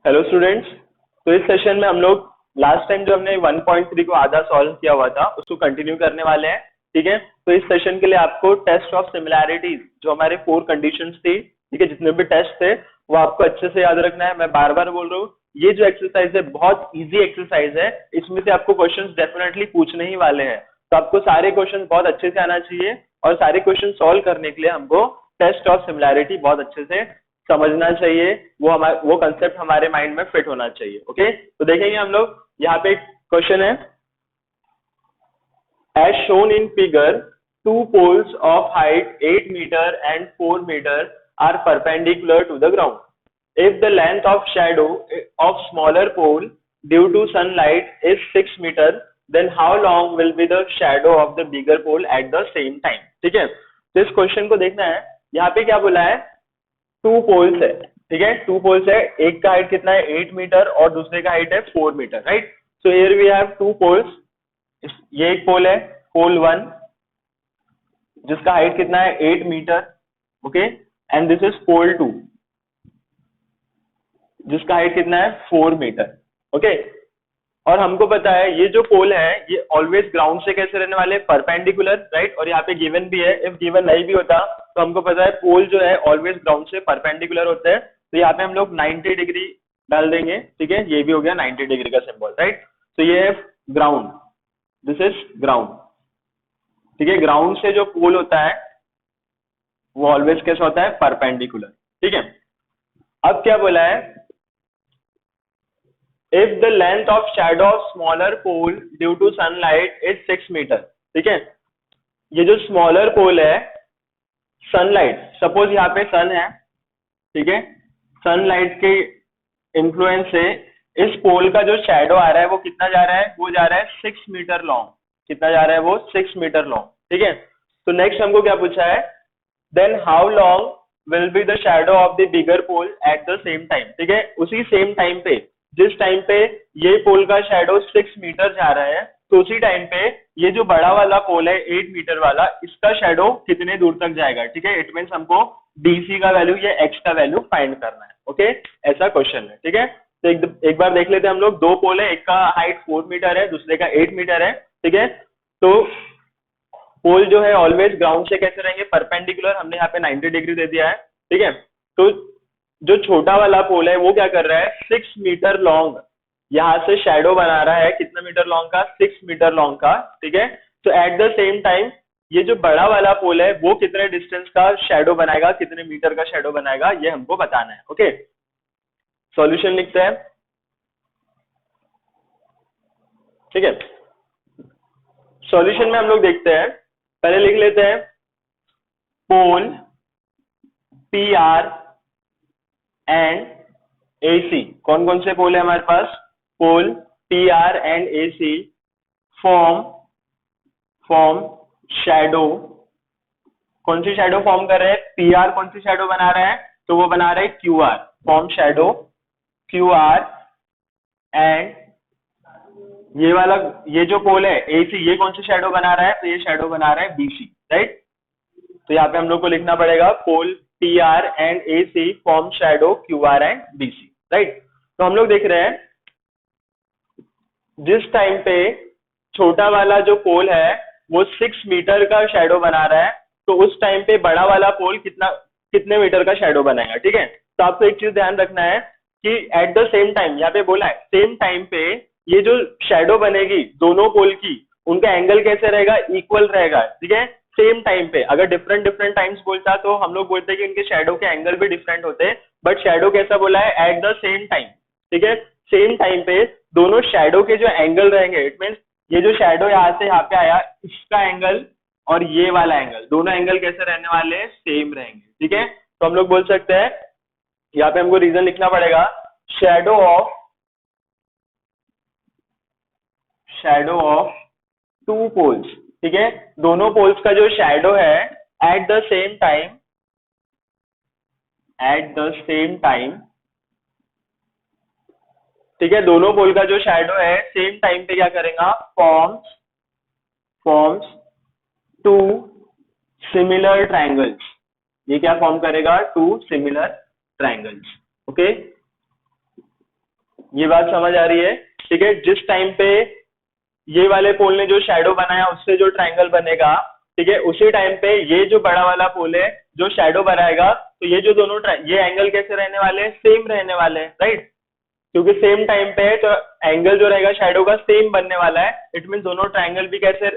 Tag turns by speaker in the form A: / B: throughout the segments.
A: Hello students. तो इस session में हम लोग लास्ट टाइम जो हमने 1.3 को आधा सॉल्व किया हुआ था उसको कंटिन्यू करने वाले हैं। ठीक है, तो इस सेशन के लिए आपको टेस्ट ऑफ सिमिलैरिटीज जो हमारे 4 कंडीशंस थी, ठीक है, जितने भी टेस्ट थे वो आपको अच्छे से याद रखना है। मैं बार बार बोल रहा हूँ, ये जो एक्सरसाइज है बहुत इजी एक्सरसाइज है, इसमें से आपको क्वेश्चंस डेफिनेटली पूछने ही वाले हैं। तो आपको सारे क्वेश्चन बहुत अच्छे से आना चाहिए और सारे क्वेश्चन सॉल्व करने के लिए हमको टेस्ट ऑफ सिमिलैरिटी बहुत अच्छे से समझना चाहिए। वो कंसेप्ट हमारे माइंड में फिट होना चाहिए। ओके, तो देखेंगे हम लोग। यहाँ पे एक क्वेश्चन है, as shown in figure two poles of height 8 meter and 4 meter are perpendicular to the ground. If the length of shadow of smaller pole due to sunlight is 6 meter, then how long will be the shadow of the bigger pole at the same time? ठीक है, तो इस question को देखना है। यहाँ पे क्या बोला है, टू पोल्स है। ठीक है, टू पोल्स है, एक का हाइट कितना है 8 मीटर और दूसरे का हाइट है 4 meter, right. So here we have two poles. ये एक पोल है, पोल 1, जिसका हाइट कितना है 8 meter, okay, and this is pole 2 जिसका हाइट कितना है 4 मीटर, ओके। और हमको पता है ये जो पोल है ये ऑलवेज ग्राउंड से कैसे रहने वाले, परपेंडिकुलर, राइट। और यहाँ पे गिवन भी है, इफ गिवन नहीं भी होता तो हमको पता है पोल जो है ऑलवेज ग्राउंड से परपेंडिकुलर होते हैं। तो यहाँ पे हम लोग 90 डिग्री डाल देंगे। ठीक है, ये भी हो गया 90 डिग्री का सिंबल, राइट। तो ये है ग्राउंड, दिस इज ग्राउंड। ठीक है, ग्राउंड से जो पोल होता है वो ऑलवेज कैसा होता है, परपेंडिकुलर। ठीक है, अब क्या बोला है, if the length of shadow of smaller pole due to sunlight is 6 meter. ठीक है, ये जो स्मॉलर पोल है, सनलाइट, सपोज यहाँ पे सन है, ठीक है, सनलाइट के इन्फ्लुएंस से इस पोल का जो शैडो आ रहा है वो कितना जा रहा है, वो जा रहा है 6 मीटर लॉन्ग। कितना जा रहा है वो, 6 मीटर लॉन्ग। ठीक है, तो नेक्स्ट हमको क्या पूछा है, then how long will be the shadow of the bigger pole at the same time. ठीक है, उसी सेम टाइम पे, जिस टाइम पे ये पोल का शैडो 6 मीटर जा रहा है, तो उसी टाइम पे ये जो बड़ा वाला पोल है 8 मीटर वाला, इसका शैडो कितने दूर तक जाएगा। ठीक है, इट मीन्स हमको डीसी का वैल्यू या एक्स का वैल्यू फाइंड करना है। ओके, ऐसा क्वेश्चन है। ठीक है, तो एक बार देख लेते हैं हम लोग। दो पोल है, एक का हाइट 4 मीटर है, दूसरे का 8 मीटर है। ठीक है, तो पोल जो है ऑलवेज ग्राउंड से कैसे रहेंगे, परपेंडिकुलर। हमने यहाँ पे 90 डिग्री दे दिया है। ठीक है, तो जो छोटा वाला पोल है वो क्या कर रहा है, 6 मीटर लॉन्ग यहाँ से शैडो बना रहा है। कितना मीटर लॉन्ग का, 6 मीटर लॉन्ग का। ठीक है, तो एट द सेम टाइम ये जो बड़ा वाला पोल है वो कितने डिस्टेंस का शैडो बनाएगा, कितने मीटर का शैडो बनाएगा, ये हमको बताना है। ओके, सॉल्यूशन लिखते हैं। ठीक है, सॉल्यूशन में हम लोग देखते हैं, पहले लिख लेते हैं pole P R and AC। कौन कौन से पोल है हमारे पास, pole PR and AC form shadow. कौन सी शैडो फॉर्म कर रहे हैं, PR कौन सी शैडो बना रहा है, तो वो बना रहे हैं QR, form shadow QR। And ये वाला, ये जो पोल है AC, ये कौन सी शैडो बना रहा है, तो ये शैडो बना रहा है BC, राइट। तो यहाँ पे हम लोग को लिखना पड़ेगा पोल PR and AC form shadow QR and BC, right. तो हम लोग देख रहे हैं जिस टाइम पे छोटा वाला जो पोल है वो 6 मीटर का शैडो बना रहा है, तो उस टाइम पे बड़ा वाला पोल कितने मीटर का शैडो बनाएगा। ठीक है, तो आपको एक चीज ध्यान रखना है कि एट द सेम टाइम, यहाँ पे बोला है सेम टाइम पे ये जो शैडो बनेगी दोनों पोल की, उनका एंगल कैसे रहेगा, इक्वल रहेगा। ठीक है, सेम टाइम पे। अगर डिफरेंट डिफरेंट टाइम्स बोलता तो हम लोग बोलते कि इनके शैडो के एंगल भी डिफरेंट होते, बट शैडो कैसा बोला है, एट द सेम टाइम। ठीक है, सेम टाइम पे दोनों शैडो के जो एंगल रहेंगे, इट मीन्स ये जो शैडो यहाँ से यहाँ पे आया, इसका एंगल और ये वाला एंगल, दोनों एंगल कैसे रहने वाले हैं, सेम रहेंगे। ठीक है, तो हम लोग बोल सकते हैं, यहाँ पे हमको रीजन लिखना पड़ेगा, शैडो ऑफ टू पोल्स। ठीक है, दोनों पोल्स का जो शैडो है एट द सेम टाइम, ठीक है, दोनों पोल का जो शैडो है सेम टाइम पे क्या करेगा, फॉर्म्स टू सिमिलर ट्रायंगल्स। ये क्या फॉर्म करेगा, टू सिमिलर ट्रायंगल्स। ओके, ये बात समझ आ रही है? ठीक है, जिस टाइम पे ये वाले पोल ने जो शेडो बनाया उससे जो ट्रायंगल बनेगा, ठीक है, उसी टाइम पे ये जो बड़ा वाला पोल है जो शेडो बनाएगा, तो ये जो दोनों ये एंगल कैसे रहने वाले हैं? सेम रहने वाले हैं, राइट? क्योंकि सेम टाइम पे है तो एंगल जो रहेगा शेडो का सेम बनने वाला है। इट मीन दोनों ट्रायंगल भी कैसे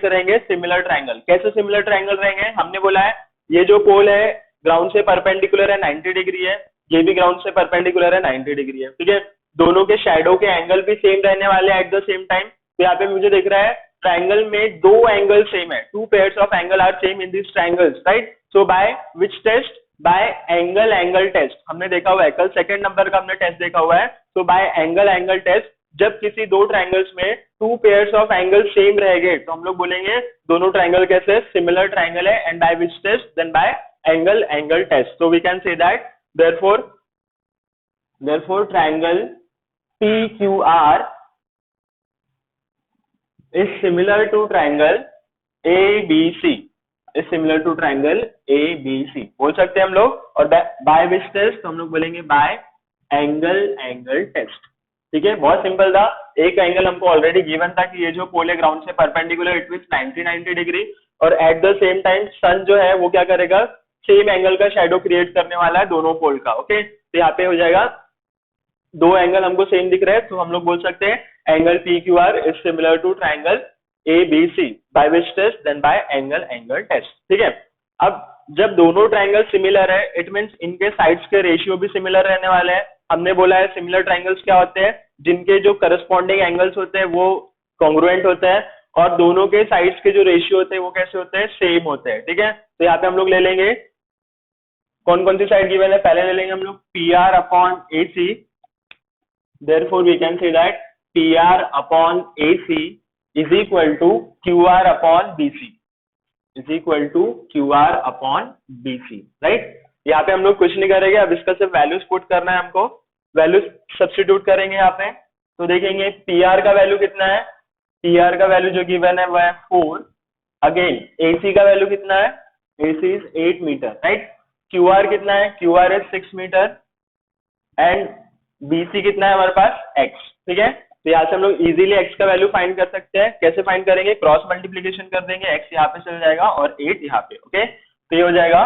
A: रहेंगे? Similar triangle. कैसे सिमिलर ट्रायंगल रहेंगे? हमने बोला है ये जो पोल है ग्राउंड से परपेंडिकुलर है 90 डिग्री है, ये भी ग्राउंड से परपेंडिकुलर है 90 डिग्री है, ठीक है। दोनों के शेडो के एंगल भी सेम रहने वाले हैं एट द सेम टाइम। तो यहाँ पे मुझे दिख रहा है ट्रायंगल में दो एंगल सेम है, two pairs of angle are same in this triangles, right? So by which test? By angle test. हमने देखा हुआ है कल सेकंड नंबर का हमने टेस्ट देखा हुआ है। तो बाय एंगल टेस्ट, जब किसी दो ट्रायंगल्स में two pairs of angle same रहेंगे तो हम लोग बोलेंगे दोनों ट्रायंगल कैसे? सिमिलर ट्रायंगल है। And by which test? Then by angle test. So we can say that therefore triangle PQR is similar to triangle ABC, is similar to triangle ABC बोल सकते हैं हम लोग। और बाय विच टेस्ट? तो हम लोग बोलेंगे बाय एंगल टेस्ट। ठीक है, बहुत सिंपल था। एक एंगल हमको ऑलरेडी गिवन था कि ये जो पोल है ग्राउंड से परपेंडिकुलर, इट मींस 90 डिग्री, और एट द सेम टाइम सन जो है वो क्या करेगा? सेम एंगल का शेडो क्रिएट करने वाला है दोनों पोल का। ओके, तो यहाँ पे हो जाएगा दो एंगल हमको सेम दिख रहे हैं, तो हम लोग बोल सकते हैं angle PQR is similar to triangle ABC by which test? Then by angle test. ठीक है, अब जब दोनों ट्रायंगल सिमिलर है, इट मींस इनके साइड्स के रेशियो भी सिमिलर रहने वाले हैं। हमने बोला है सिमिलर ट्रायंगल्स क्या होते हैं? जिनके जो करस्पॉन्डिंग एंगल्स होते हैं वो कॉन्ग्रुएंट होते हैं, और दोनों के साइड्स के जो रेशियो होते हैं वो कैसे होते हैं? सेम होते हैं। ठीक है, तो यहाँ पे हम लोग ले लेंगे कौन कौन सी साइड गिवन है? पहले ले लेंगे हम लोग PR upon AC। Therefore, we can say that PR upon AC is equal to QR upon BC is equal to QR upon BC, right? यहाँ पे हम लोग कुछ नहीं करेंगे, अब इसका सिर्फ वैल्यूज पुट करना है हमको। वैल्यूज सब्स्टिट्यूट करेंगे यहाँ पे, तो देखेंगे PR का वैल्यू कितना है? PR का वैल्यू जो गिवन है वो है 4। अगेन AC का वैल्यू कितना है? AC is 8 meter, right? QR कितना है? QR is 6 meter. And BC कितना है हमारे पास? X। ठीक है, तो यहाँ से हम लोग इजीली X का वैल्यू फाइंड कर सकते हैं। कैसे फाइंड करेंगे? क्रॉस मल्टीप्लीकेशन कर देंगे, X यहाँ पे चल जाएगा और 8 यहाँ पे। ओके, तो ये हो जाएगा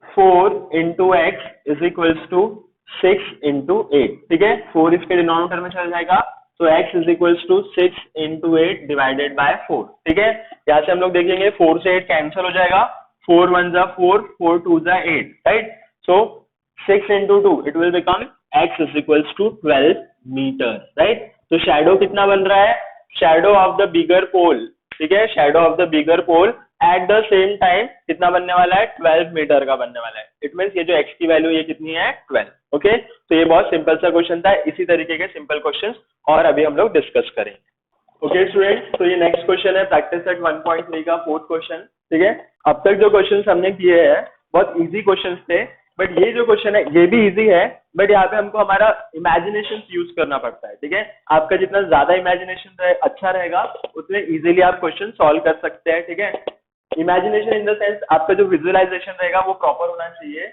A: 4 into X is equals to 6 into 8। ठीक है, 4 इसके डिनोमिनेटर में चल जाएगा, तो x is equals to 6 into 8 divided by 4। ठीक है, यहाँ से हम लोग देखेंगे 4 से 8 कैंसिल हो जाएगा, 4 1 जा 4, 4 2 जा 8, right? So 6 into 2 it will become x is equals to 12 meter, right? तो शैडो कितना बन रहा है? Shadow of the bigger pole. ठीक है, shadow of the bigger pole at the same time कितना बनने वाला है? 12 मीटर का बनने वाला है। इट मींस ये जो x की वैल्यू ये कितनी है? 12। ओके, तो ये बहुत सिंपल सा क्वेश्चन था। इसी तरीके के सिंपल क्वेश्चंस और अभी हम लोग डिस्कस करेंगे। ओके स्टूडेंट्स, तो ये नेक्स्ट क्वेश्चन है प्रैक्टिस सेट 1.3 का फोर्थ क्वेश्चन। ठीक है, अब तक जो क्वेश्चंस हमने किए हैं बहुत इजी क्वेश्चंस थे, बट ये जो क्वेश्चन है ये भी इजी है, बट यहाँ पे हमको हमारा इमेजिनेशन यूज करना पड़ता है। ठीक है, आपका जितना ज्यादा इमेजिनेशन अच्छा रहेगा उतने इजीली आप क्वेश्चन सॉल्व कर सकते हैं। ठीक है, इमेजिनेशन इन द सेंस आपका जो विजुअलाइजेशन रहेगा वो प्रॉपर होना चाहिए।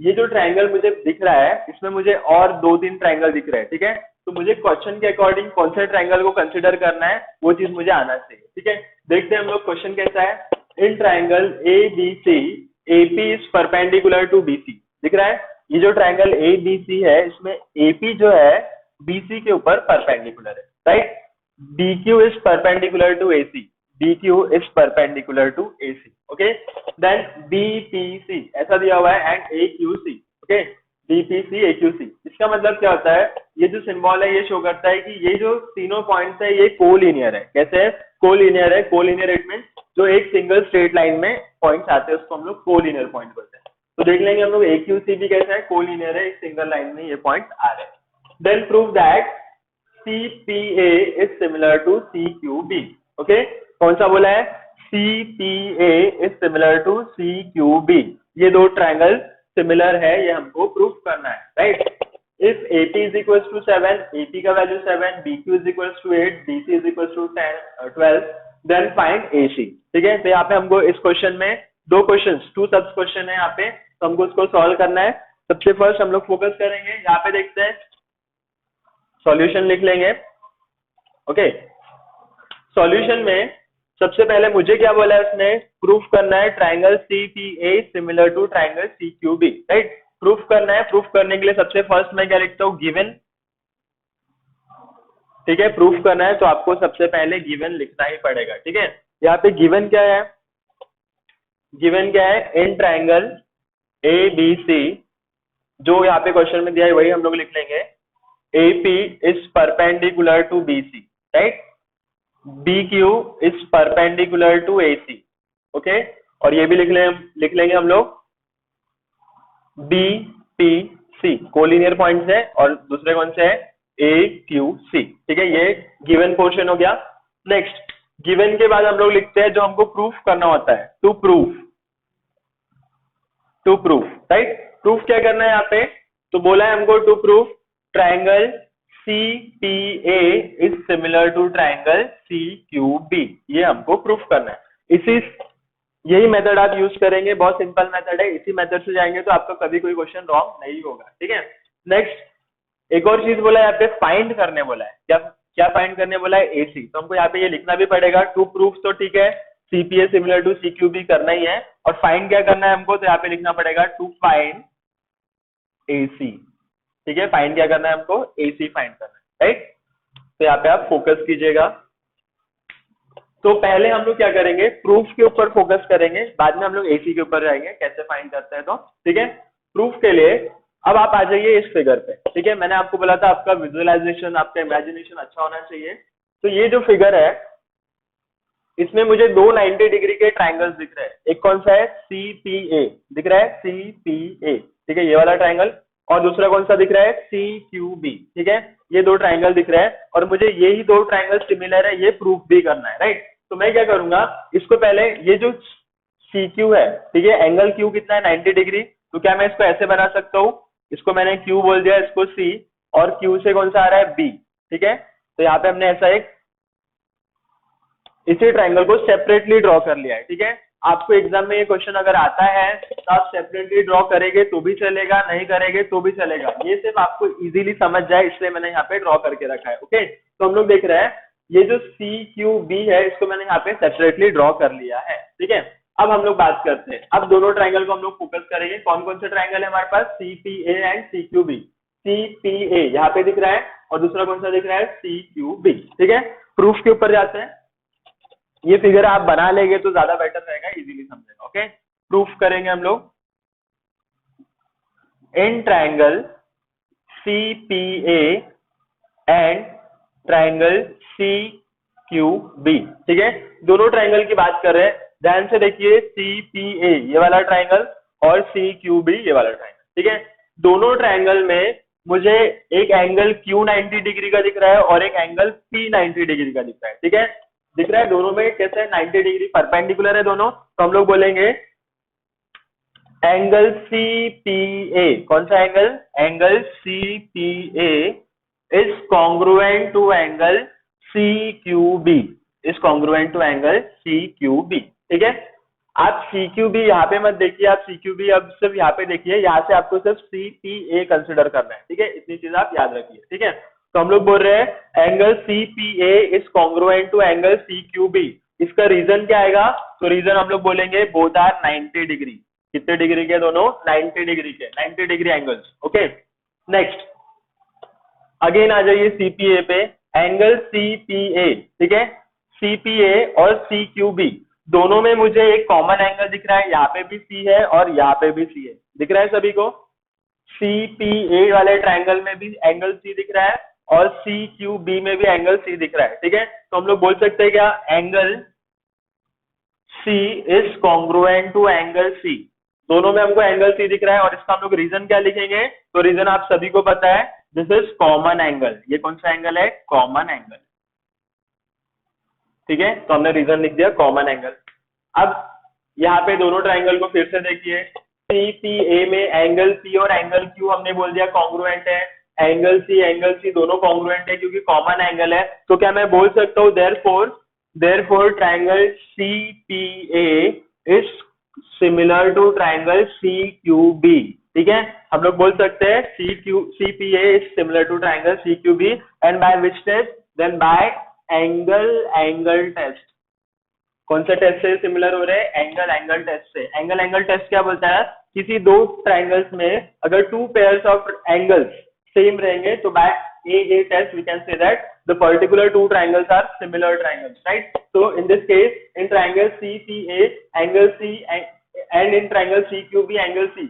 A: ये जो ट्रायंगल मुझे दिख रहा है इसमें मुझे और 2-3 ट्रायंगल दिख रहे हैं। ठीक है, तो मुझे क्वेश्चन के अकॉर्डिंग कौन से ट्रायंगल को कंसिडर करना है वो चीज मुझे आना चाहिए। ठीक है, देखते हैं हम लोग क्वेश्चन कैसा है। In triangle ABC AP is perpendicular to BC। दिख रहा है, ये जो ट्रायंगल ABC है इसमें AP जो है BC के ऊपर परपेंडिकुलर है, right? DQ is perpendicular to AC, DQ is perpendicular to AC। Okay, then BPC ऐसा दिया हुआ है and AQC। Okay, BPC AQC, इसका मतलब क्या होता है? ये जो सिंबल है ये शो करता है कि ये जो तीनों पॉइंट्स है ये कोलिनियर है। कैसे है? कोलिनियर है। कोलिनियर इट मींस जो एक सिंगल स्ट्रेट लाइन में पॉइंट्स आते हैं उसको हम लोग कोलिनियर पॉइंट बोलते हैं। तो देख लेंगे हम लोग AQC भी कैसा है? कोलिनियर है, एक सिंगल लाइन में ये पॉइंट आ रहे हैं। Then prove that CPA is similar to CQB। Okay, कौन सा बोला है? CPA is similar to CQB। ये दो ट्रायंगल सिमिलर है, ये हमको प्रूव करना है, right? If AP is equal to 7, AP का value 7, BQ is equal to 8, BC is equal to 12, then find AC। ठीक है, तो यहाँ पे हमको इस क्वेश्चन में दो क्वेश्चंस, 2 सब क्वेश्चन है यहाँ पे, तो हमको उसको सॉल्व करना है। सबसे फर्स्ट हम लोग फोकस करेंगे, यहाँ पे देखते हैं, सॉल्यूशन लिख लेंगे। ओके, सॉल्यूशन में सबसे पहले मुझे क्या बोला है उसने, प्रूफ करना है triangle CPA similar to triangle CQB, right. Proof करना है, प्रूफ करने के लिए सबसे फर्स्ट मैं क्या लिखता हूँ, गिवन। ठीक है, प्रूफ करना है तो आपको सबसे पहले गिवन लिखना ही पड़ेगा। ठीक है, यहाँ पे गिवन क्या है, गिवन क्या है, इन ट्राइंगल ABC, जो यहाँ पे क्वेश्चन में दिया है वही हम लोग लिख लेंगे, AP is perpendicular to BC, right, BQ is perpendicular to AC। Okay, और ये भी लिख लेंगे हम लोग, BPC कोलिनियर पॉइंट्स है, और दूसरे कौन से है, AQC। ठीक है, ये गिवन पोर्शन हो गया। नेक्स्ट, गिवन के बाद हम लोग लिखते हैं जो हमको प्रूफ करना होता है, टू प्रूफ, राइट। प्रूफ क्या करना है यहाँ पे, तो बोला है हमको to proof triangle CPA is similar to triangle CQB, ये हमको प्रूफ करना है। यही मेथड आप यूज करेंगे, बहुत सिंपल मेथड है, इसी मेथड से जाएंगे तो आपका कभी कोई क्वेश्चन रॉन्ग नहीं होगा। ठीक है, नेक्स्ट एक और चीज बोला है यहाँ पे, फाइंड करने बोला है, क्या क्या फाइंड करने बोला है, AC। तो हमको यहाँ पे ये लिखना भी पड़ेगा, टू प्रूफ तो ठीक है, CPA सिमिलर टू CQB करना ही है, और फाइंड क्या करना है हमको, तो यहाँ पे लिखना पड़ेगा टू फाइंड AC। ठीक है, फाइंड क्या करना है हमको, AC फाइंड करना है, राइट। तो यहाँ पे आप फोकस कीजिएगा। तो पहले हम लोग क्या करेंगे, प्रूफ के ऊपर फोकस करेंगे, बाद में हम लोग AC के ऊपर जाएंगे कैसे फाइंड करते हैं। तो ठीक है, प्रूफ के लिए अब आप आ जाइए इस फिगर पे। ठीक है, मैंने आपको बोला था आपका विजुअलाइजेशन, आपका इमेजिनेशन अच्छा होना चाहिए। तो ये जो फिगर है, इसमें मुझे दो 90 डिग्री के ट्राइंगल्स दिख रहे हैं। एक कौन सा है, CPA दिख रहा है, CPA। ठीक है, ये वाला ट्राइंगल, और दूसरा कौन सा दिख रहा है, CQB। ठीक है, ये दो ट्राइंगल दिख रहे हैं, और मुझे यही दो ट्राइंगल सिमिलर है, ये प्रूफ भी करना है, राइट। तो मैं क्या करूंगा, इसको पहले ये जो CQ है, ठीक है, एंगल Q कितना है, 90 डिग्री। तो क्या मैं इसको ऐसे बना सकता हूँ, इसको मैंने Q बोल दिया, इसको C, और Q से कौन सा आ रहा है, B। ठीक है, तो यहाँ पे हमने ऐसा एक इसी ट्राइंगल को सेपरेटली ड्रॉ कर लिया है। ठीक है, आपको एग्जाम में ये क्वेश्चन अगर आता है तो आप सेपरेटली ड्रॉ करेंगे तो भी चलेगा, नहीं करेंगे तो भी चलेगा, ये सिर्फ आपको इजीली समझ जाए इसलिए मैंने यहाँ पे ड्रॉ करके रखा है। ओके, तो हम लोग देख रहे हैं ये जो CQB है, इसको मैंने यहाँ पे सेपरेटली ड्रॉ कर लिया है। ठीक है, अब हम लोग बात करते हैं, अब दोनों ट्राइंगल को हम लोग फोकस करेंगे। कौन कौन से ट्राइंगल है हमारे पास, CPA एंड CQB। CPA यहाँ पे दिख रहा है, और दूसरा कौन सा दिख रहा है, CQB। ठीक है, प्रूफ के ऊपर जाते हैं। ये फिगर आप बना लेंगे तो ज्यादा बेटर रहेगा, इजीली समझेगा। ओके, प्रूफ करेंगे हम लोग, in triangle CPA and triangle CQB। ठीक है, दोनों ट्राइंगल की बात कर रहे हैं, ध्यान से देखिए, CPA ये वाला ट्राइंगल और CQB ये वाला ट्राइंगल। ठीक है, दोनों ट्राइंगल में मुझे एक एंगल Q 90 डिग्री का दिख रहा है और एक एंगल P 90 डिग्री का दिख रहा है। ठीक है, दिख रहा है, दोनों में कैसे 90 डिग्री परपेंडिकुलर है दोनों। तो हम लोग बोलेंगे एंगल CPA, कौन सा angle, angle CPA is congruent to angle CQB, is congruent to angle CQB। ठीक है, आप CQB यहाँ पे मत देखिए, आप CQB अब सिर्फ यहाँ पे देखिए, यहाँ से आपको सिर्फ CPA कंसिडर करना है। ठीक है, इतनी चीज आप याद रखिए। ठीक है, तो हम लोग बोल रहे हैं angle CPA is congruent to angle CQB। इसका रीजन क्या आएगा, तो रीजन हम लोग बोलेंगे बोथ आर 90 डिग्री। कितने डिग्री के दोनों, 90 डिग्री के, 90 degree angles. Okay, next again आ जाइए CPA पे, एंगल CPA। ठीक है, CPA और CQB दोनों में मुझे एक कॉमन एंगल दिख रहा है, यहाँ पे भी C है और यहाँ पे भी C है, दिख रहा है सभी को। CPA वाले ट्राइंगल में भी एंगल C दिख रहा है और CQB में भी एंगल C दिख रहा है। ठीक है, तो हम लोग बोल सकते हैं क्या, angle C is congruent to angle C। दोनों में हमको एंगल C दिख रहा है, और इसका हम लोग रीजन क्या लिखेंगे, तो रीजन आप सभी को पता है, दिस इज कॉमन एंगल। ये कौन सा एंगल है, कॉमन एंगल। ठीक है, तो हमने रीजन लिख दिया, कॉमन एंगल। अब यहाँ पे दोनों ट्राइंगल को फिर से देखिए, CPA में एंगल C और एंगल Q हमने बोल दिया कॉन्ग्रुएंट है, एंगल C दोनों कॉन्ग्रुएंट है क्योंकि कॉमन एंगल है। तो क्या मैं बोल सकता हूँ, therefore triangle CPA is similar to triangle CQB। ठीक है, हम लोग बोल सकते हैं CPA is similar to triangle CQB and by which test, then by angle test. कौन सा टेस्ट से सिमिलर हो रहे हैं? एंगल टेस्ट से। एंगल टेस्ट क्या बोलता है? किसी दो ट्राइंगल्स में अगर two pairs of angles same रहेंगे तो by A test we can say that the particular to triangles are similar triangles, right? So in this case, in triangle CPA, angle C and in triangle CQB, angle C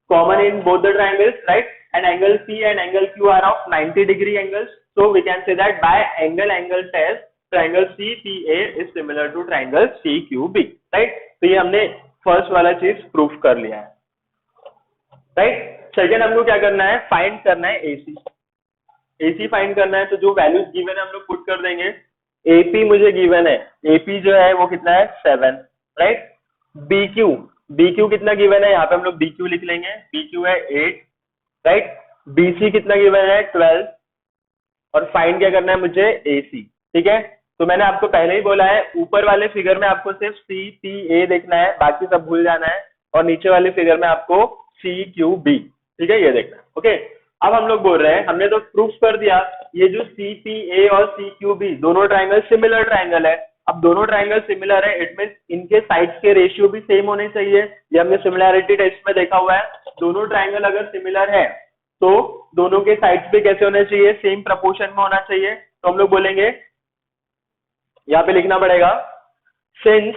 A: common in both the triangles, right? And angle C and angle Q are of 90-degree angles. So we can say that by angle test, triangle CPA is similar to triangle CQB, right? तो ये हमने first वाला चीज proof कर लिया है, right? Second हमको क्या करना है? फाइंड करना है AC फाइंड करना है। तो जो वैल्यूज गिवन है हम लोग पुट कर देंगे। AP मुझे गिवन है, AP जो है वो कितना है? 7, राइट? BQ कितना गिवन है? यहाँ पे हम लोग BQ लिख लेंगे, BQ है 8, राइट? BC कितना गिवन है? 12। और फाइंड क्या करना है मुझे? AC, ठीक है? तो मैंने आपको पहले ही बोला है, ऊपर वाले फिगर में आपको सिर्फ CPA देखना है, बाकी सब भूल जाना है, और नीचे वाले फिगर में आपको CQB, ठीक है, ये देखना है, ओके? अब हम लोग बोल रहे हैं, हमने तो प्रूफ कर दिया ये जो CPA और CQB दोनों ट्राइंगल सिमिलर ट्राइंगल है। अब दोनों ट्राइंगल सिमिलर है, इट मींस इनके साइड्स के रेशियो भी सेम होने चाहिए। ये हमने सिमिलैरिटी टेस्ट में देखा हुआ है। दोनों ट्राइंगल अगर सिमिलर है तो दोनों के साइड्स भी कैसे होने चाहिए? सेम प्रपोर्शन में होना चाहिए। तो हम लोग बोलेंगे, यहाँ पे लिखना पड़ेगा, since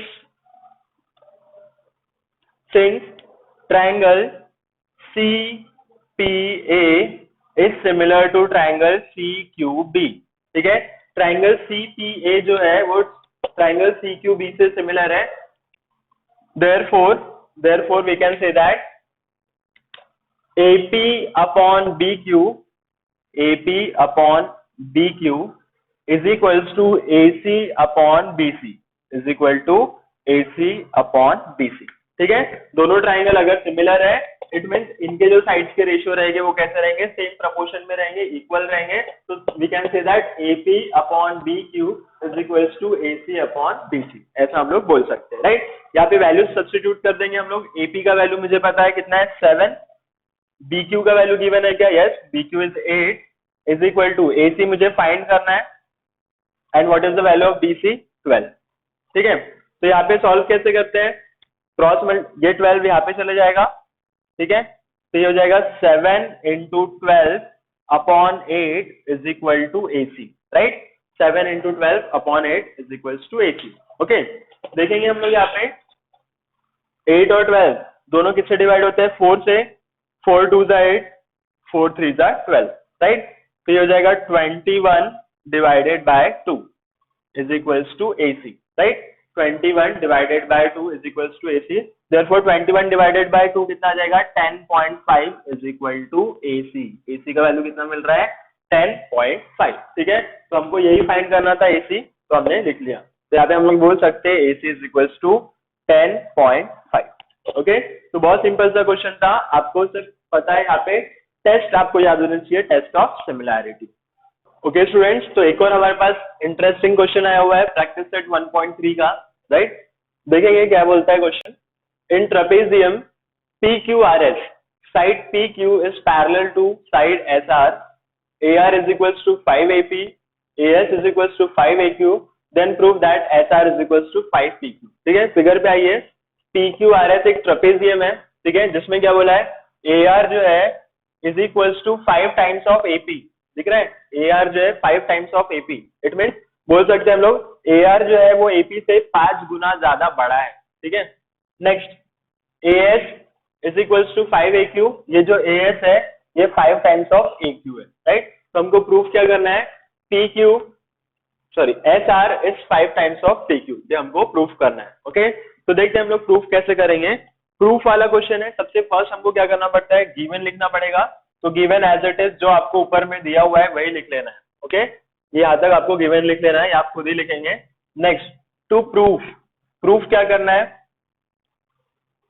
A: triangle CPA is similar to triangle CQB, ठीक है? ट्राइंगल CPA जो है वो ट्राइंगल CQB से सिमिलर है। therefore we can say that AP upon BQ is equals to AC upon BC is equal to AC upon BC, ठीक है? दोनों ट्राइंगल अगर सिमिलर है, इट मींस इनके जो साइड्स के रेशियो रहेंगे वो कैसे रहेंगे? सेम प्रपोर्शन में रहेंगे, इक्वल रहेंगे। तो we can say that AP upon BQ is equals to AC upon BC, ऐसा हम लोग बोल सकते हैं, राइट? यहाँ पे वैल्यू सब्स्टिट्यूट कर देंगे हम लोग। AP का वैल्यू मुझे पता है कितना है? 7। BQ का वैल्यू गिवन है क्या? Yes, BQ is 8 is equal to AC मुझे फाइंड करना है, and what is the value of BC? 12, ठीक है? तो यहाँ पे सॉल्व कैसे करते हैं? ये 12 यहाँ पे चले जाएगा, ठीक है? तो ये हो जाएगा 7 into 12 upon 8 is equal to AC, right? 7 into 12 upon 8 is equal to AC, okay? देखेंगे हम लोग यहाँ पे 8 और 12 दोनों किससे डिवाइड होते हैं? 4 से। 4 2 जा 8, 4 3 जा 12, राइट? तो ये हो जाएगा 21 divided by 2 is equals to AC, right? 21 divided by 2 is equals to AC। therefore 21 divided by 2 कितना आ जाएगा? 10.5 is equal to AC। AC का वैल्यू कितना मिल रहा है? 10.5, ठीक है? तो हमको यही फाइंड करना था AC, तो हमने लिख लिया। तो यहाँ पे हम लोग बोल सकते हैं AC is equals to 10.5, okay? तो बहुत सिंपल सा क्वेश्चन था। आपको सिर्फ पता है यहाँ पे टेस्ट आपको याद होना चाहिए, test of similarity. Okay students, तो एक और हमारे पास इंटरेस्टिंग क्वेश्चन आया हुआ है प्रैक्टिस सेट 1.3 का, राइट? देखेंगे क्या बोलता है question. In trapezium PQRS, side PQ is parallel to side SR, AR is equals to 5 AP, AS is equals to 5 AQ, then prove that SR is equals to 5 PQ, ठीक है? Figure पे आइए, PQRS एक trapezium है, ठीक है? जिसमें क्या बोला है? AR जो है is equals to 5 times of AP, दिख रहा है? AR जो है 5 times of AP, it mean बोल सकते हैं हम लोग AR जो है वो AP से 5 गुना ज्यादा बड़ा है, ठीक है? Next, AS is equals to 5 AQ, ये जो AS है ये 5 टाइम्स ऑफ AQ है, राइट? तो हमको प्रूफ क्या करना है? SR is 5 times of PQ, ये हमको प्रूफ करना है, ओके? तो देखते हैं हम लोग प्रूफ कैसे करेंगे। प्रूफ वाला क्वेश्चन है, सबसे फर्स्ट हमको क्या करना पड़ता है? गिवन लिखना पड़ेगा। तो गिवन एज इट इज जो आपको ऊपर में दिया हुआ है वही लिख लेना है, ओके? ये यहाँ तक आपको गिवन लिख लेना है, आप खुद ही लिखेंगे। नेक्स्ट, टू प्रूफ क्या करना है?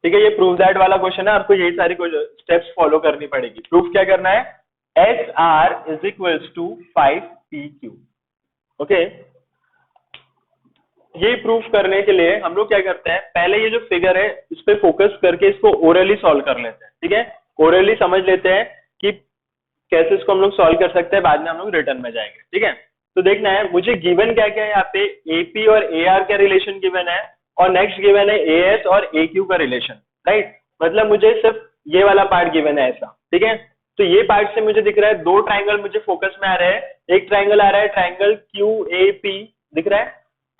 A: ठीक है, ये प्रूव दैट वाला क्वेश्चन है, आपको यही सारी स्टेप्स फॉलो करनी पड़ेगी। प्रूफ क्या करना है? SR is equals to 5 PQ, okay? ये प्रूफ करने के लिए हम लोग क्या करते हैं? पहले ये जो फिगर है इस पे फोकस करके इसको ओरली सॉल्व कर लेते हैं, ठीक है? ओरली समझ लेते हैं कि कैसे इसको हम लोग सॉल्व कर सकते हैं, बाद में हम लोग रिटर्न में जाएंगे, ठीक है। तो देखना है मुझे गिवन क्या क्या है, यहाँ पे एपी और एआर का रिलेशन गिवन है, और नेक्स्ट गिवन है एएस और एक्यू का रिलेशन, राइट। मतलब मुझे सिर्फ ये वाला पार्ट गिवन है ऐसा, ठीक है। तो ये पार्ट से मुझे दिख रहा है दो ट्राइंगल मुझे फोकस में आ रहे हैं। एक ट्राइंगल आ रहा है ट्राइंगल क्यू ए पी, दिख रहा है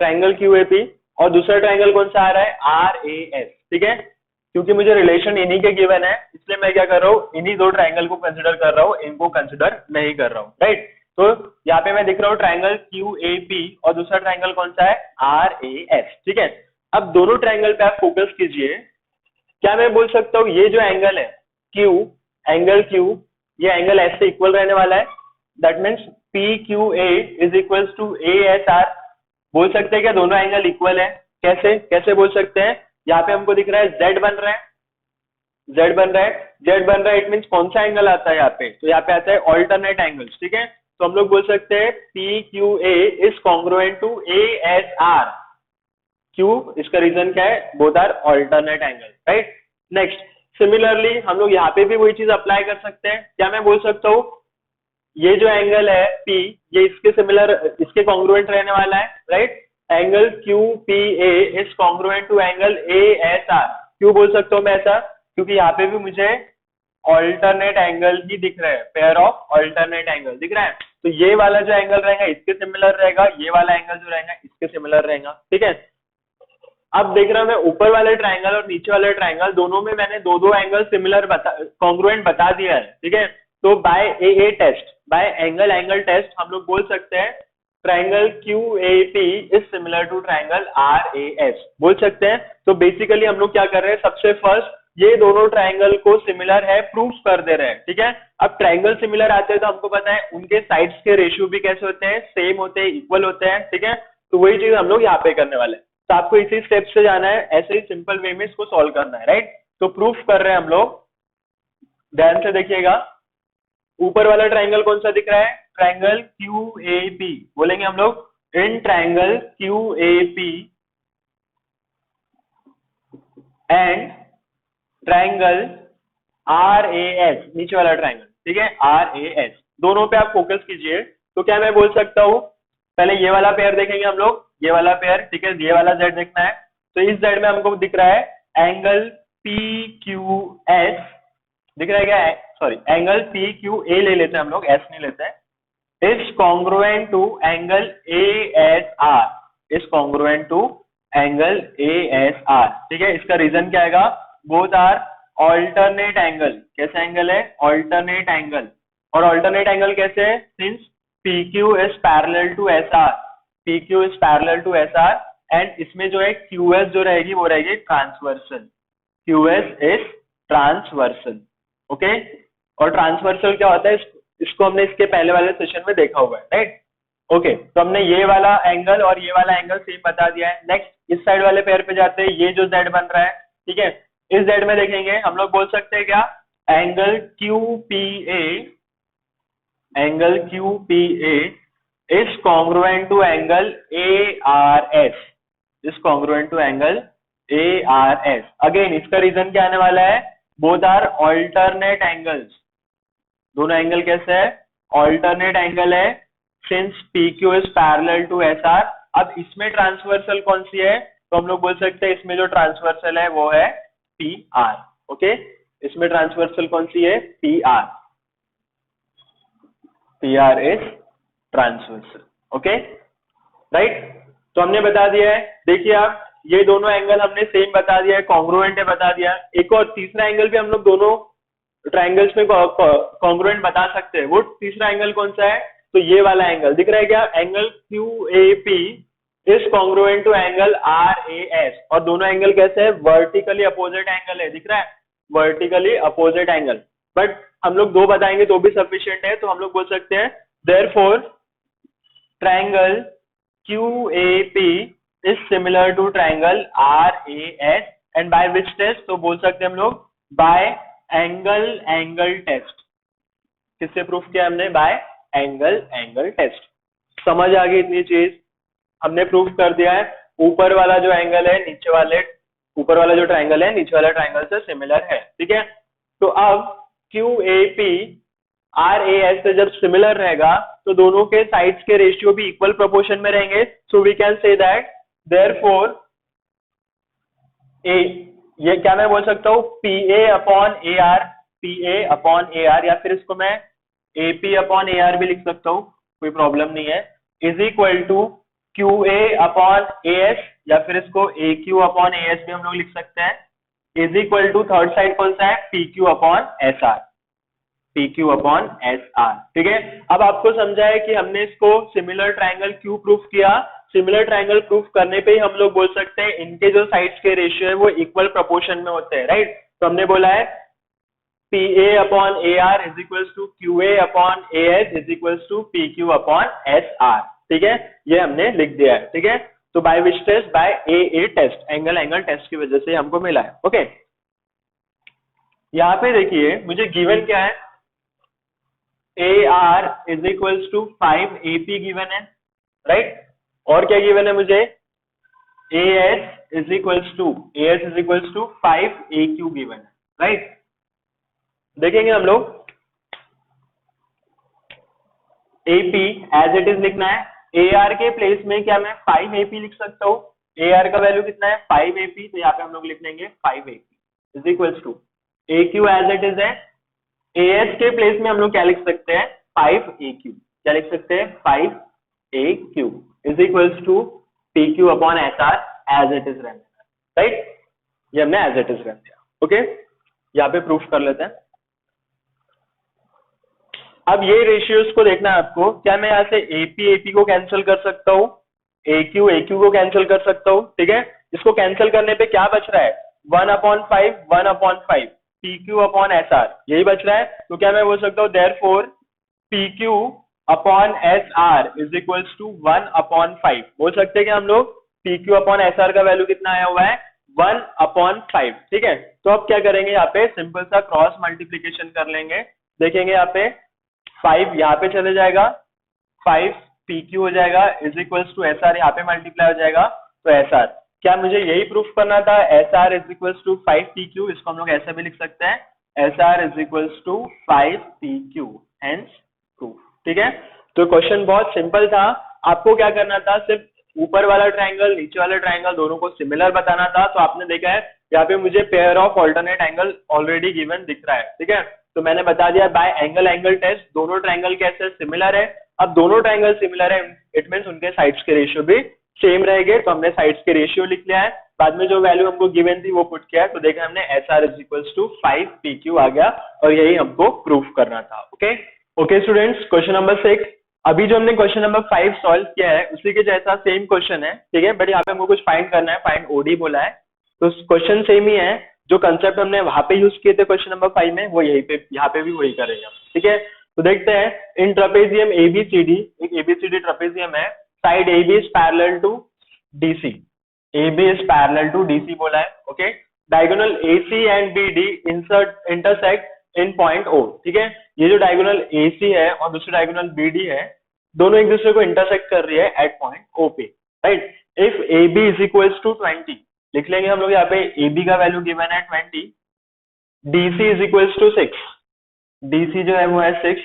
A: ट्राइंगल क्यू ए पी, और दूसरा ट्राइंगल कौन सा आ रहा है, आर ए एस, ठीक है। क्योंकि मुझे रिलेशन इन्हीं के गिवन है, इसलिए मैं क्या कर रहा हूँ, इन्हीं दो ट्राइंगल को कंसिडर कर रहा हूँ, इनको कंसिडर नहीं कर रहा हूँ, राइट। तो यहाँ पे मैं दिख रहा हूँ ट्राइंगल क्यू ए पी, और दूसरा ट्राइंगल कौन सा है, आर ए एस, ठीक है। अब दोनों ट्राइंगल पे आप फोकस कीजिए। क्या मैं बोल सकता हूँ ये जो एंगल है क्यू, एंगल क्यू, ये एंगल एस से इक्वल रहने वाला है, that means P Q A is equal to A S R. बोल सकते हैं क्या दोनों एंगल इक्वल है? कैसे कैसे बोल सकते हैं? यहाँ पे हमको दिख रहा है जेड बन रहा है, जेड बन रहा है, जेड बन रहा है, इट मीन्स कौन सा एंगल आता है यहाँ पे, तो यहाँ पे आता है ऑल्टरनेट एंगल्स, ठीक है। तो हम लोग बोल सकते हैं P Q A is congruent to A S R. क्यू, इसका रीजन क्या है, both are alternate angle, right. Next, similarly हम लोग यहाँ पे भी वही चीज अप्लाई कर सकते हैं। क्या मैं बोल सकता हूँ ये जो एंगल है P, ये इसके सिमिलर, इसके कॉन्ग्रुएंट रहने वाला है, right. Angle Q P A is congruent to angle A S R. क्यों बोल सकता हूँ मैं ऐसा? क्योंकि यहाँ पे भी मुझे ऑल्टरनेट एंगल ही दिख रहा है, पेयर ऑफ ऑल्टरनेट एंगल दिख रहा है। तो ये वाला जो एंगल रहेगा इसके सिमिलर रहेगा, ये वाला एंगल जो रहेगा इसके सिमिलर रहेगा, ठीक है। अब देख रहा हूं मैं ऊपर वाले ट्राइंगल और नीचे वाले ट्राइंगल दोनों में मैंने दो दो एंगल सिमिलर कॉन्ग्रुएंट बता दिया है, ठीक है। तो by A test, by angle angle test हम लोग बोल सकते हैं triangle Q A P is similar to triangle R A S, बोल सकते हैं। तो बेसिकली हम लोग क्या कर रहे हैं, सबसे फर्स्ट ये दोनों ट्राइंगल को सिमिलर है प्रूफ कर दे रहे हैं, ठीक है। अब ट्राइंगल सिमिलर आते हैं तो हमको पता है उनके साइड्स के रेशियो भी कैसे होते हैं, सेम होते हैं, इक्वल होते हैं, ठीक है। तो वही चीज हम लोग यहाँ पे करने वाले हैं। तो आपको इसी स्टेप से जाना है, ऐसे ही सिंपल वे में इसको सॉल्व करना है, राइट। तो प्रूफ कर रहे हैं हम लोग, ध्यान से देखिएगा। ऊपर वाला ट्राइंगल कौन सा दिख रहा है, ट्राइंगल क्यू ए पी, बोलेंगे हम लोग in triangle Q A P and triangle R A S, नीचे वाला ट्राइंगल, ठीक है, आर ए एस, दोनों पे आप फोकस कीजिए। तो क्या मैं बोल सकता हूँ, पहले ये वाला पेयर देखेंगे हम लोग, ये वाला पेयर, ठीक है, ये वाला जेड देखना है। तो इस जेड में हमको दिख रहा है एंगल पी क्यू एस, दिख रहा है क्या, sorry angle P Q A ले लेते हैं हम लोग, एस नहीं लेते हैं। Is congruent to angle A S R, is congruent to angle A S R, ठीक है। इसका रीजन क्या आएगा, बोथ आर ऑल्टरनेट एंगल। कैसा एंगल है, ऑल्टरनेट एंगल। और ऑल्टरनेट एंगल कैसे है, since PQ is parallel to SR, PQ is parallel to SR, and इसमें जो है QS जो रहेगी वो रहेगी transversal, QS is transversal, okay. और ट्रांसवर्सल क्या होता है, इसको हमने इसके पहले वाले सेशन में देखा हुआ है, राइट। ओके, तो हमने ये वाला एंगल और ये वाला एंगल सेम बता दिया है। नेक्स्ट इस साइड वाले पेयर पे जाते हैं, ये जो Z बन रहा है, ठीक है, इस Z में देखेंगे हम लोग बोल सकते हैं क्या, angle QPA, angle QPA is congruent to angle ARS, is congruent to angle ARS। Again इसका रीजन क्या आने वाला है, बोथ आर ऑल्टरनेट एंगल्स, दोनों एंगल कैसे है, ऑल्टरनेट एंगल है, since PQ is parallel to SR। अब इसमें ट्रांसवर्सल कौन सी है, तो हम लोग बोल सकते हैं इसमें जो ट्रांसवर्सल है वो है PR, ओके। इसमें ट्रांसवर्सल कौन सी है, PR, PR is transversal, okay, right. तो हमने बता दिया है, देखिए आप ये दोनों एंगल हमने सेम बता दिया है, कॉन्ग्रुएंट है बता दिया। एक और तीसरा एंगल भी हम लोग दोनों ट्राइंगल्स में कॉन्ग्रुएंट बता सकते हैं। वो तीसरा एंगल कौन सा है, तो ये वाला एंगल दिख रहा है क्या, angle QAP is congruent to angle RAS। और दोनों एंगल कैसे है, वर्टिकली अपोजिट एंगल है, दिख रहा है, वर्टिकली अपोजिट एंगल। बट हम लोग दो बताएंगे तो भी सफिशिएंट है, तो हम लोग बोल सकते हैं therefore triangle QAP is similar to triangle RAS and by which test, तो बोल सकते हैं हम लोग बाय एंगल एंगल टेस्ट। किससे प्रूफ किया हमने, बाय एंगल एंगल टेस्ट। समझ आ गई इतनी चीज, हमने प्रूफ कर दिया है ऊपर वाला जो एंगल है नीचे वाले, ऊपर वाला जो ट्राइंगल है नीचे वाला ट्राइंगल से सिमिलर है, ठीक है। तो अब Q A P R A S से जब सिमिलर रहेगा तो दोनों के साइड्स के रेशियो भी इक्वल प्रोपोर्शन में रहेंगे. So we can say that therefore A, ये क्या मैं बोल सकता हूँ, P A upon A R, P A upon A R, या फिर इसको मैं A P upon A R भी लिख सकता हूँ, कोई प्रॉब्लम नहीं है, is equal to Q A upon A S, या फिर इसको A Q upon A S भी हम लोग लिख सकते हैं, is equal to third side कौन सा है, P Q upon S are, P Q upon S R. ठीक है, अब आपको समझा है कि हमने इसको सिमिलर ट्राइंगल क्यों प्रूफ किया. सिमिलर ट्राइंगल प्रूफ करने पे ही हम लोग बोल सकते हैं इनके जो साइड्स के रेशियो है वो इक्वल प्रोपोर्शन में होते हैं, राइट. तो हमने बोला है P A upon A R is equal to Q A upon A S is equal to P Q upon S R. ठीक है, ये हमने लिख दिया है. ठीक है, तो by which test, by A test, angle test की वजह से हमको मिला है. ओके, यहाँ पे देखिए मुझे गिवन क्या है, A R is equal to 5 A P given है, राइट. और क्या गिवन है मुझे, A S is equal to 5 A Q given है, राइट. देखेंगे हम लोग, A P as it is लिखना है. ए आर के प्लेस में क्या मैं 5 ए पी लिख सकता हूँ, ए आर का वैल्यू कितना है 5 ए पी, तो यहाँ पे हम लोग लिख लेंगे 5 A P is equal to A Q as it is है. ए एस के प्लेस में हम लोग क्या लिख सकते हैं 5 ए क्यू, क्या लिख सकते हैं 5 A Q is equal to P Q upon S R as it is रहने, राइट. ये हमने एज इट इज रह दिया. ओके, यहाँ पे प्रूफ कर लेते हैं. अब ये रेशियोज को देखना है आपको, क्या मैं यहाँ से एपी को कैंसिल कर सकता हूँ, ए क्यू को कैंसिल कर सकता हूँ. ठीक है, इसको कैंसिल करने पे क्या बच रहा है 1/5 P Q upon S are, यही बच रहा है. तो क्या मैं बोल सकता हूँ therefore P Q upon S R is equal to 1/5. बोल सकते हैं कि हम लोग P Q upon S R का वैल्यू कितना आया हुआ है 1/5. ठीक है, तो अब क्या करेंगे, यहाँ पे सिंपल सा क्रॉस मल्टीप्लीकेशन कर लेंगे. देखेंगे यहाँ पे 5 यहाँ पे चले जाएगा, 5 पी क्यू हो जाएगा is equals to S R, यहाँ पे मल्टीप्लाई हो जाएगा तो एस आर. क्या मुझे यही प्रूफ करना था, S R is equals to 5 P Q, इसको हम लोग ऐसे भी लिख सकते हैं S R is equals to 5 P Q, hence proof. ठीक है, तो क्वेश्चन बहुत सिंपल था. आपको क्या करना था, सिर्फ ऊपर वाला ट्राइंगल नीचे वाला ट्राइंगल दोनों को सिमिलर बताना था. तो आपने देखा है यहाँ पे मुझे pair of alternate angle already given दिख रहा है. ठीक है, तो मैंने बता दिया बाय एंगल टेस्ट दोनों ट्राइंगल कैसे सिमिलर है. अब दोनों ट्राइंगल सिमिलर है, इट मींस उनके साइड्स के रेशियो भी सेम रहेंगे. तो हमने साइड्स के रेशियो लिख लिया है, बाद में जो वैल्यू हमको गिवन थी वो पुट किया है. तो देखा हमने S R is equal to 5 P क्यू आ गया, और यही हमको प्रूफ करना था. Okay students, question number 6. अभी जो हमने क्वेश्चन नंबर 5 सॉल्व किया है उसी के जैसा सेम क्वेश्चन है. ठीक है, बट यहाँ पे हमको कुछ फाइंड करना है, फाइंड ओडी बोला है. तो क्वेश्चन सेम ही है, जो कंसेप्ट हमने वहां पे यूज किए थे क्वेश्चन नंबर 5 में, वो यही पे यहाँ पे भी वही करेंगे हम. ठीक है, तो देखते हैं. इन ट्रेपेजियम एबीसीडी, एक एबीसीडी ट्रेपेजियम है, side A B is parallel to D C, A B is parallel to D C बोला है. Okay, diagonal A C and B D intersect in point O. ठीक है, ये जो डायगोनल एसी है और दूसरी डायगोनल बीडी है, दोनों एक दूसरे को इंटरसेक्ट कर रही है एट पॉइंट ओ पे, right. If A B is equals to 20, लिख लेंगे हम लोग यहाँ पे AB का वैल्यू गिवन है 20, DC is equals to 6, DC जो है वो है 6,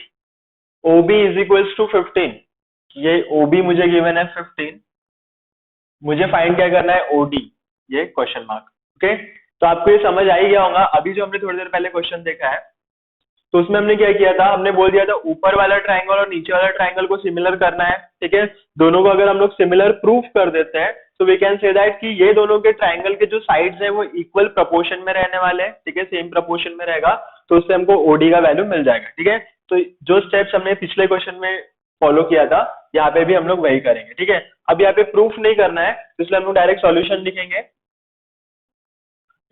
A: OB इज इक्वल्स टू 15, ये OB मुझे गिवन है 15, मुझे फाइंड क्या करना है OD, ये क्वेश्चन मार्क. ओके, तो आपको ये समझ आ ही गया होगा. अभी जो हमने थोड़ी देर पहले क्वेश्चन देखा है तो उसमें हमने क्या किया था, हमने बोल दिया था ऊपर वाला ट्राइंगल और नीचे वाला ट्राइंगल को सिमिलर करना है. ठीक है, दोनों को अगर हम लोग सिमिलर प्रूफ कर देते हैं तो वी कैन से दैट कि ये दोनों के ट्राइंगल के जो साइड्स हैं वो इक्वल प्रोपोर्शन में रहने वाले हैं. ठीक है, सेम प्रोपोर्शन में रहेगा, तो उससे हमको ओडी का वैल्यू मिल जाएगा. ठीक है, तो जो स्टेप्स हमने पिछले क्वेश्चन में फॉलो किया था यहाँ पे भी हम लोग वही करेंगे. ठीक है, अब यहाँ पे प्रूफ नहीं करना है, इसलिए हम लोग डायरेक्ट सॉल्यूशन लिखेंगे.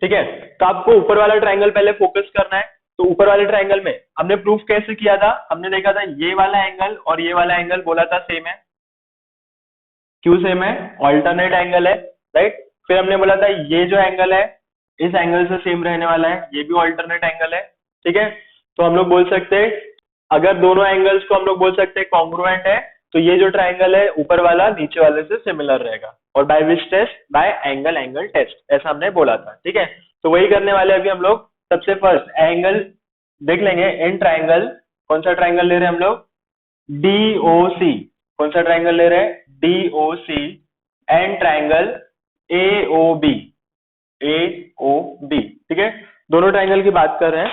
A: ठीक है, तो आपको ऊपर वाला ट्राइंगल पहले फोकस करना है. तो ऊपर वाले ट्राइंगल में हमने प्रूफ कैसे किया था, हमने देखा था ये वाला एंगल और ये वाला एंगल बोला था सेम है. क्यों सेम है, ऑल्टरनेट एंगल है, राइट. फिर हमने बोला था ये जो एंगल है इस एंगल से सेम रहने वाला है, ये भी ऑल्टरनेट एंगल है. ठीक है, तो हम लोग बोल सकते हैं अगर दोनों एंगल्स को हम लोग बोल सकते हैं कॉन्ग्रुएंट है, तो ये जो ट्राइंगल है ऊपर वाला नीचे वाले से सिमिलर रहेगा. और by which test, by angle test, ऐसा हमने बोला था. ठीक है, तो वही करने वाले अभी हम लोग. सबसे फर्स्ट एंगल देख लेंगे इन ट्राइंगल, कौन सा ट्राइंगल ले रहे हैं हम लोग, DOC, कौन सा ट्राइंगल ले रहे हैं, DOC and triangle AOB, AOB, ठीक है, दोनों ट्राइंगल की बात कर रहे हैं।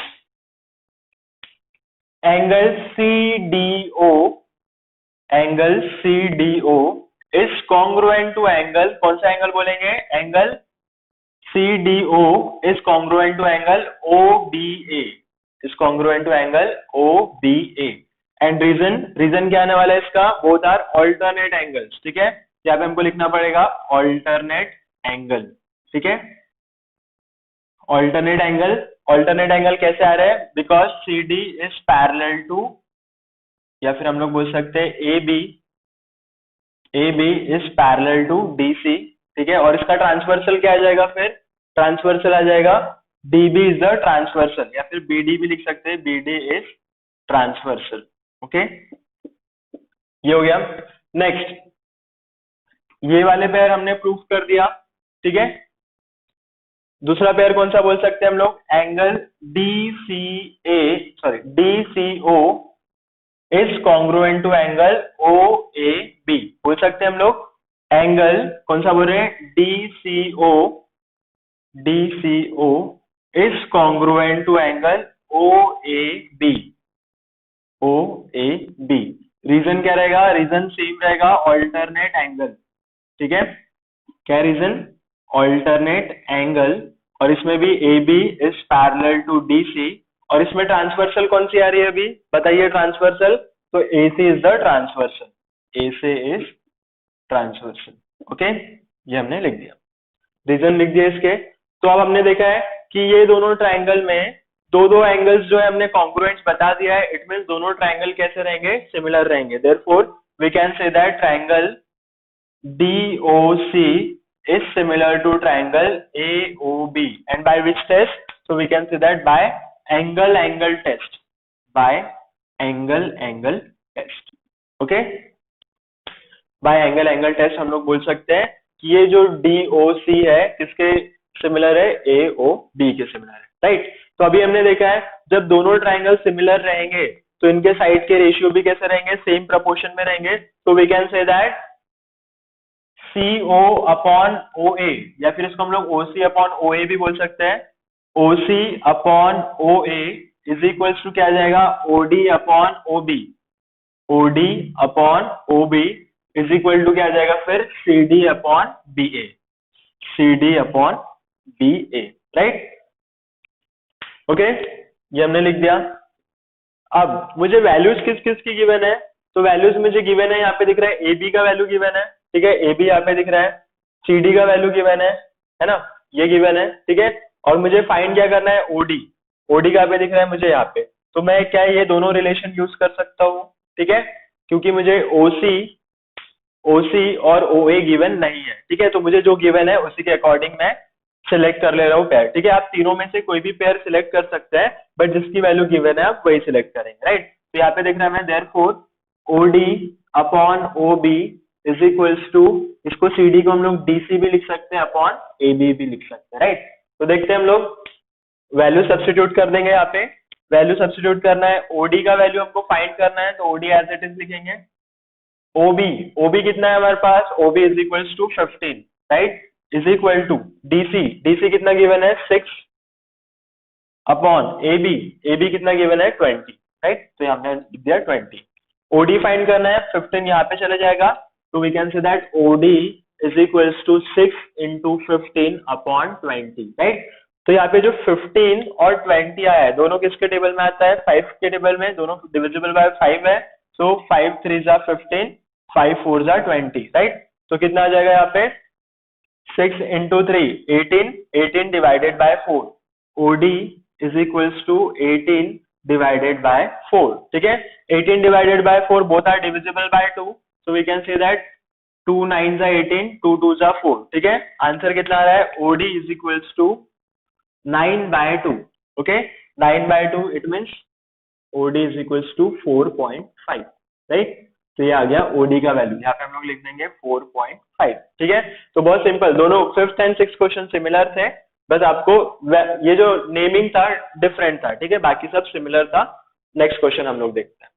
A: Angle CDO, angle CDO is congruent to angle, कौन सा एंगल बोलेंगे, angle CDO is congruent to angle OBA, is congruent to angle OBA and reason क्या आने वाला है इसका, both are alternate angles, ठीक है, यहाँ पे हमको लिखना पड़ेगा alternate angle, ठीक है, alternate angle कैसे आ रहा है, because CD is parallel to, या फिर हम लोग बोल सकते हैं AB is parallel to DC, ठीक है, और इसका ट्रांसवर्सल क्या आ जाएगा, फिर ट्रांसवर्सल आ जाएगा DB इज द ट्रांसवर्सल, या फिर BD भी लिख सकते हैं, BD इज ट्रांसवर्सल, ओके, ये हो गया। नेक्स्ट, ये वाले पेयर हमने प्रूफ कर दिया, ठीक है, दूसरा पेयर कौन सा बोल सकते हैं हम लोग, angle DCO is congruent to angle OAB, बोल सकते हैं हम लोग, एंगल कौन सा बोल रहे हैं, DCO is congruent to angle OAB, reason क्या रहेगा, रीजन सेम रहेगा, ऑल्टरनेट एंगल, ठीक है, क्या रीजन, ऑल्टरनेट एंगल, और इसमें भी AB is parallel to DC, और इसमें ट्रांसवर्सल कौन सी आ रही है अभी बताइए, ट्रांसवर्सल, तो AC is the transversal, AC is transversal, okay, ये हमने लिख दिया, रीजन लिख दिया इसके। तो अब हमने देखा है कि ये दोनों ट्राइंगल में दो एंगल्स जो है हमने कॉन्ग्रुएंट्स बता दिया है, इट मींस दोनों ट्राइंगल कैसे रहेंगे, सिमिलर रहेंगे, therefore we can say that triangle DOC is similar to triangle AOB, and by which test, so we can say that by angle test, by angle test, okay, by angle test हम लोग बोल सकते हैं कि ये जो DOC है किसके सिमिलर है, AOB के सिमिलर है, राइट। तो अभी हमने देखा है जब दोनों ट्राइंगल सिमिलर रहेंगे तो इनके साइड के रेशियो भी कैसे रहेंगे, सेम प्रोपोर्शन में रहेंगे, तो we can say that CO upon OA, या फिर इसको हम लोग OC अपॉन OA भी बोल सकते हैं, OC upon OA is equals to क्या आ जाएगा, OD upon OB, OD upon OB is equal to क्या आ जाएगा, फिर CD upon BA, CD upon BA, right, okay, ये हमने लिख दिया। अब मुझे वैल्यूज किस किस की गिवन है, तो वैल्यूज मुझे गिवन है, यहाँ पे दिख रहा है AB का वैल्यू गिवन है, ठीक है, AB यहाँ पे दिख रहा है, CD का वैल्यू गिवन है ना, ये गिवन है, ठीक है, और मुझे फाइंड क्या करना है, OD कहाँ पे दिख रहा है मुझे यहाँ पे, तो मैं क्या ये दोनों रिलेशन यूज कर सकता हूँ, ठीक है, क्योंकि मुझे OC और OA गिवन नहीं है, ठीक है, तो मुझे जो गिवन है उसी के अकॉर्डिंग मैं सिलेक्ट कर ले रहा हूँ पेयर, ठीक है, आप तीनों में से कोई भी पेयर सिलेक्ट कर सकते हैं, बट जिसकी वैल्यू गिवन है आप वही सिलेक्ट करेंगे, राइट। तो यहाँ पे देख रहा है मैं, therefore OD upon OB is equals to, इसको CD को हम लोग DC भी लिख सकते हैं, अपॉन AB भी लिख सकते हैं, राइट। तो देखते हैं हम लोग वैल्यू सब्स्टिट्यूट कर देंगे, यहाँ पे वैल्यू सब्स्टिट्यूट करना है, OD का वैल्यू हमको फाइंड करना है, तो OD एज इट इज लिखेंगे, OB कितना है हमारे पास, OB is equals to 15, right, is equal to DC कितना गिवन है 6 अपॉन AB कितना गिवन है 20, राइट, तो यहाँ पे लिख दिया 20, OD फाइंड करना है, 15 यहाँ पे चले जाएगा, तो we can say that OD is equals to 6 into 15 upon 20, right. तो यहाँ पे जो 15 और 20 आया है दोनों किसके टेबल में आता है, 5 के टेबल में, दोनों डिविजिबल बाय 5 है, सो 5 3 जा 15, 5 4 जा 20, राइट। तो कितना आ जाएगा यहाँ पे 6 into 3 18 divided by 4, OD is equals to 18 divided by 4, ठीक है, 18 divided by 4 both are divisible by 2, so we can say that 2 9 जा 18, 2 2 जा 4, ठीक है, आंसर कितना आ रहा है, OD is equals to 9 by 2, okay, 9 by 2 it means OD is equals to 4.5, right। तो ये आ गया OD का वैल्यू, यहाँ पे हम लोग लिख देंगे 4.5, ठीक है। तो बहुत सिंपल, दोनों 5th and 6th question similar थे, बस आपको ये जो नेमिंग था डिफरेंट था, ठीक है, बाकी सब सिमिलर था। नेक्स्ट क्वेश्चन हम लोग देखते हैं।